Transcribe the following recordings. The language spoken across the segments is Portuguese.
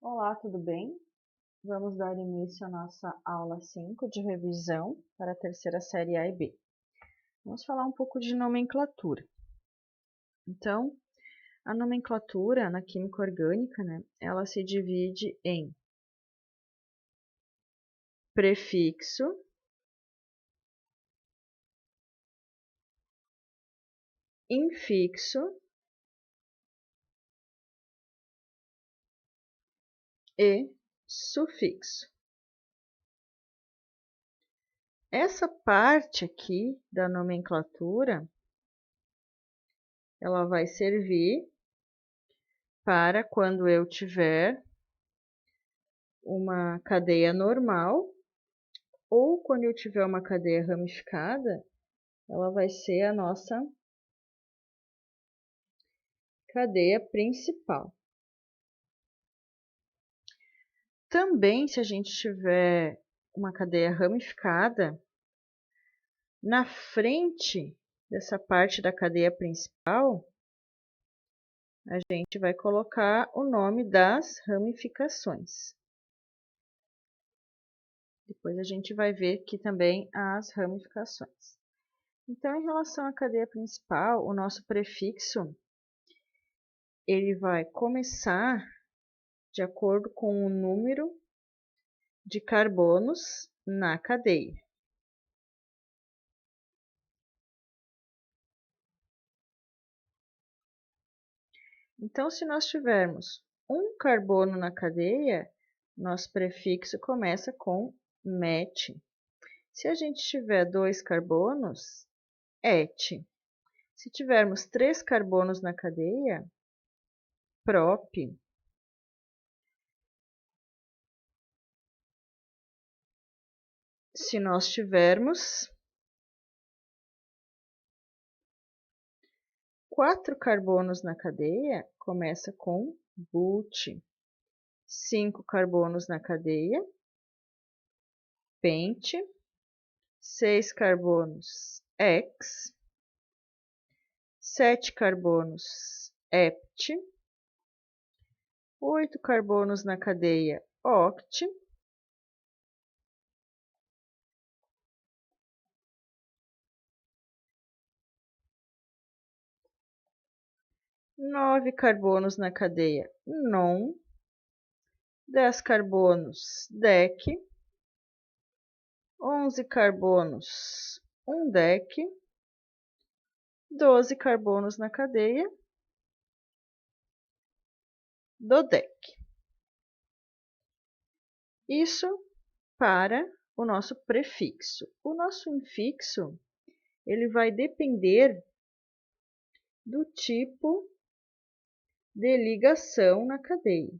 Olá, tudo bem? Vamos dar início à nossa aula 5 de revisão para a terceira série A e B. Vamos falar um pouco de nomenclatura. Então, a nomenclatura na química orgânica, ela se divide em prefixo, infixo e sufixo. Essa parte aqui da nomenclatura, ela vai servir para quando eu tiver uma cadeia normal ou quando eu tiver uma cadeia ramificada, ela vai ser a nossa cadeia principal. Também, se a gente tiver uma cadeia ramificada, na frente dessa parte da cadeia principal, a gente vai colocar o nome das ramificações. Depois a gente vai ver aqui também as ramificações. Então, em relação à cadeia principal, o nosso prefixo, ele vai começar de acordo com o número de carbonos na cadeia. Então, se nós tivermos um carbono na cadeia, nosso prefixo começa com met. Se a gente tiver 2 carbonos, et. Se tivermos 3 carbonos na cadeia, prop. Se nós tivermos 4 carbonos na cadeia, começa com but. 5 carbonos na cadeia, pente. 6 carbonos, hex. 7 carbonos, hept. 8 carbonos na cadeia, oct. 9 carbonos na cadeia, non. 10 carbonos, dec. 11 carbonos, undec. 12 carbonos na cadeia, dodec. Isso para o nosso prefixo. O nosso infixo, ele vai depender do tipo de ligação na cadeia.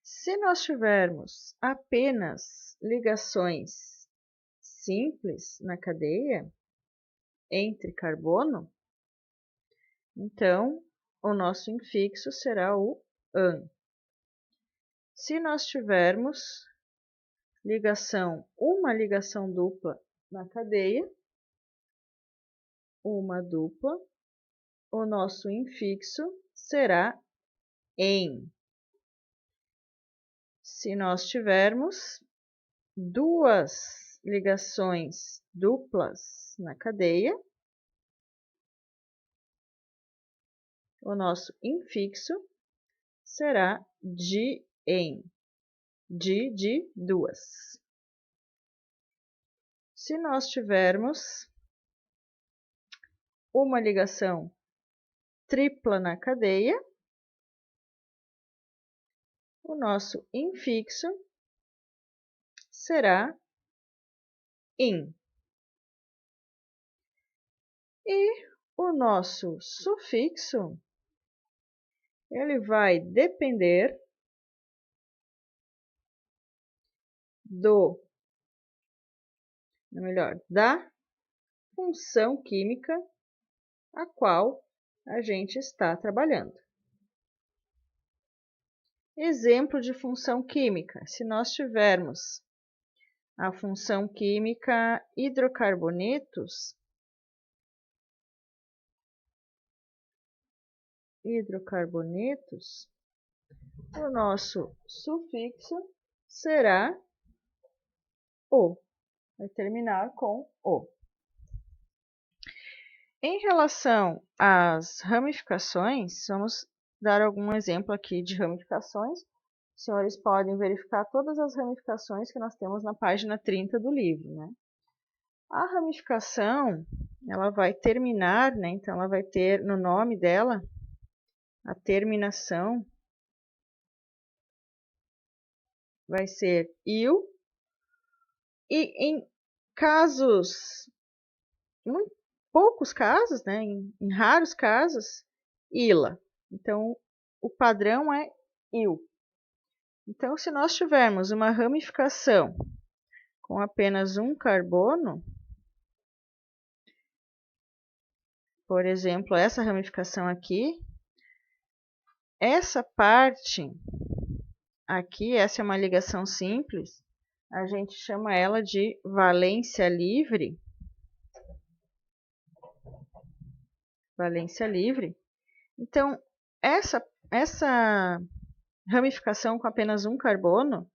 Se nós tivermos apenas ligações simples na cadeia, entre carbono, então o nosso infixo será o an. Se nós tivermos uma ligação dupla na cadeia, uma dupla, o nosso infixo será en. Se nós tivermos 2 ligações duplas na cadeia, o nosso infixo será de-en, de 2. Se nós tivermos uma ligação tripla na cadeia, o nosso infixo será in. E o nosso sufixo, ele vai depender da função química a qual a gente está trabalhando. Exemplo de função química. Se nós tivermos a função química hidrocarbonetos, hidrocarbonetos, o nosso sufixo será O, vai terminar com O. Em relação às ramificações, vamos dar algum exemplo aqui de ramificações. Os senhores podem verificar todas as ramificações que nós temos na página 30 do livro, né? A ramificação, ela vai terminar, né? Então, ela vai ter no nome dela a terminação vai ser il, e em casos, muito poucos casos, né? Em raros casos, ila. Então, o padrão é il. Então, se nós tivermos uma ramificação com apenas um carbono, por exemplo, essa ramificação aqui, essa parte aqui, essa é uma ligação simples, a gente chama ela de valência livre. Valência livre. Então, essa ramificação com apenas um carbono,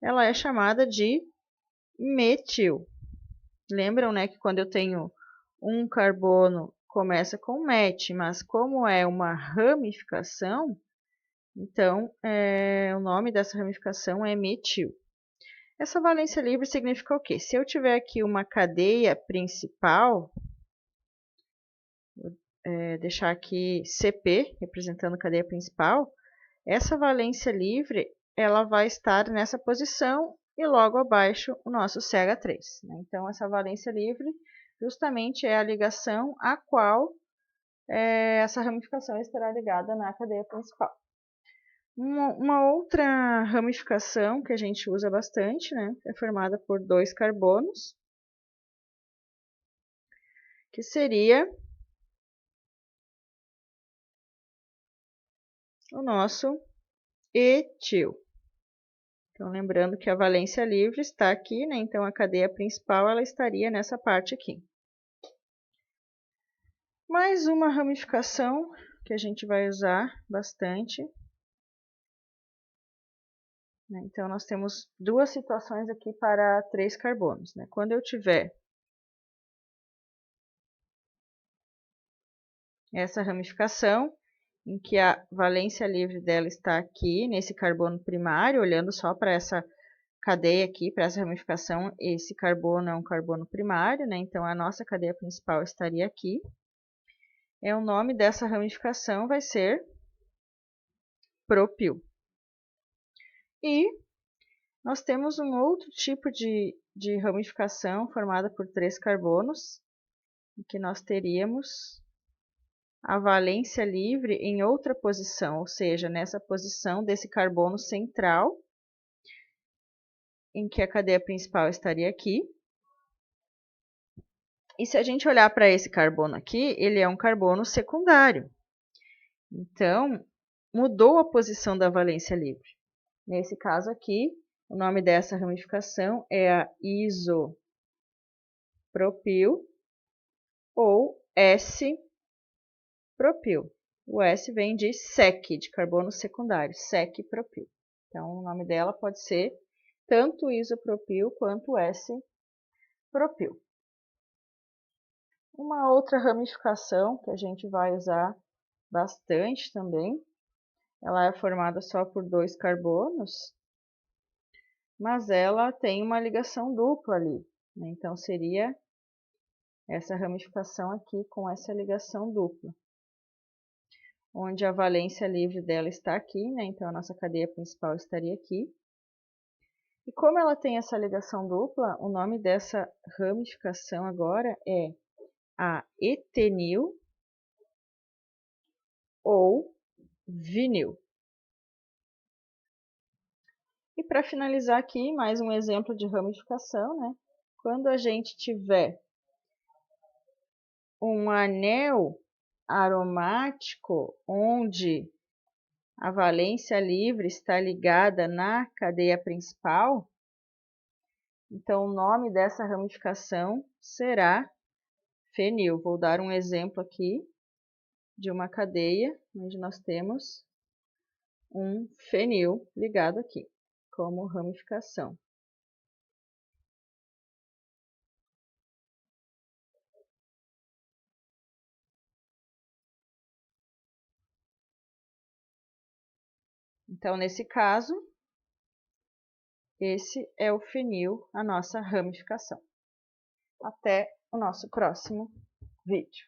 ela é chamada de metil. Lembram, né, que quando eu tenho um carbono, começa com met, mas como é uma ramificação, então o nome dessa ramificação é metil. Essa valência livre significa o quê? Se eu tiver aqui uma cadeia principal, vou deixar aqui CP, representando a cadeia principal, essa valência livre ela vai estar nessa posição e logo abaixo o nosso CH3. Né? Então, essa valência livre justamente é a ligação a qual essa ramificação estará ligada na cadeia principal. Uma outra ramificação que a gente usa bastante, né, é formada por dois carbonos, que seria o nosso etil. Então, lembrando que a valência livre está aqui, né, então a cadeia principal ela estaria nessa parte aqui. Mais uma ramificação que a gente vai usar bastante. Então, nós temos duas situações aqui para 3 carbonos. Né? Quando eu tiver essa ramificação, em que a valência livre dela está aqui, nesse carbono primário, olhando só para essa cadeia aqui, para essa ramificação, esse carbono é um carbono primário, né? Então, a nossa cadeia principal estaria aqui. O nome dessa ramificação vai ser propil. E nós temos um outro tipo de ramificação formada por 3 carbonos, em que nós teríamos a valência livre em outra posição, ou seja, nessa posição desse carbono central, em que a cadeia principal estaria aqui. E se a gente olhar para esse carbono aqui, ele é um carbono secundário. Então, mudou a posição da valência livre. Nesse caso aqui, o nome dessa ramificação é a isopropil ou S-propil. O S vem de sec, de carbono secundário, sec-propil. Então, o nome dela pode ser tanto isopropil quanto S-propil. Uma outra ramificação que a gente vai usar bastante também, ela é formada só por 2 carbonos, mas ela tem uma ligação dupla ali. Né? Então, seria essa ramificação aqui com essa ligação dupla, onde a valência livre dela está aqui, né? Então a nossa cadeia principal estaria aqui. E como ela tem essa ligação dupla, o nome dessa ramificação agora é a etenil ou vinil. E para finalizar aqui, mais um exemplo de ramificação, né? Quando a gente tiver um anel aromático onde a valência livre está ligada na cadeia principal, então o nome dessa ramificação será fenil. Vou dar um exemplo aqui. de uma cadeia, onde nós temos um fenil ligado aqui, como ramificação. Então, nesse caso, esse é o fenil, a nossa ramificação. Até o nosso próximo vídeo.